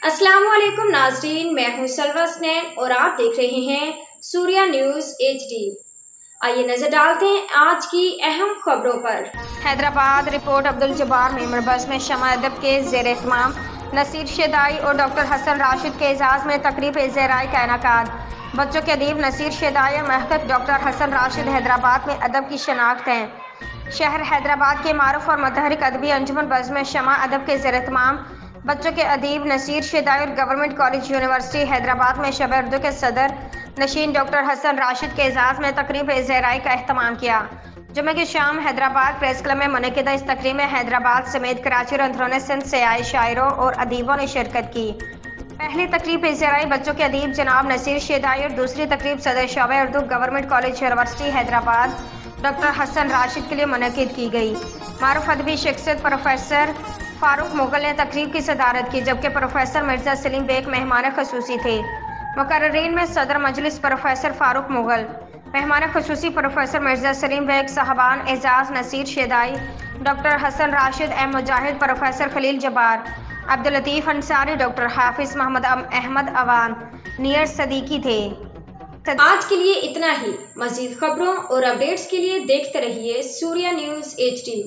अस्सलाम वालेकुम नाज़रीन, मैं हूं सलवा स्नैन और आप देख रहे हैं सूर्या न्यूज़ HD। आइए नजर डालते हैं आज की अहम खबरों पर। हैदराबाद रिपोर्ट अब्दुल जब्बार मेमर बस में शमा अदब के ज़ेर एहतमाम नसीर शेदाई और डॉक्टर हसन राशिद के एजाज़ में तकरीब ज़ेराई का इनेकाद। बच्चों के अदीब नसीर शेदाई और महकत डॉक्टर हसन राशिद हैदराबाद में अदब की शनाख्त हैं। शहर हैदराबाद के मारूफ और मतहरिक अदबी अंजुमन बज़ में शमा अदब के ज़ेर एहतमाम बच्चों के अदीब नसीर शेदाई और गवर्नमेंट कॉलेज यूनिवर्सिटी हैदराबाद में शब उर्दू के सदर नशीन डॉक्टर हसन राशिद के एजाज़ में तकरीब ज़ेराई का अहतमाम किया। जुमे की शाम हैदराबाद प्रेस क्लब में मुनक़िदा इस तकरीब में हैदराबाद समेत कराची और अंदरूनी सिंध से आए शायरों और अदीबों ने शिरकत की। पहली तकरीब ज़ेराई बच्चों के अदीब जनाब नसीर शेदाई और दूसरी तकरीब सदर शब Urdu government college university Hyderabad doctor Hasan Rashid के लिए मुनक़िद की गई। मारूफ अदबी शख्सियत प्रोफेसर फारूक मुगल ने तकरीब की सदारत की, जबकि प्रोफेसर मिर्जा सलीम बेग मेहमान खसूसी थे। मुकर्ररीन में सदर मजलिस प्रोफेसर फारूक मुगल, मेहमान खसूसी प्रोफेसर मिर्जा सलीम बेग, साहबान Ejaz Naseer Shedai, doctor Hasan Rashid, M Mujahid, professor Khalil Jabbar, Abdul Latif Ansari, doctor Hafiz Mohammad Ahmad Awan, Nayyar Siddiqui थे। आज के लिए इतना ही। मज़ीद खबरों और अपडेट्स के लिए देखते रहिए सूर्या न्यूज़ HD।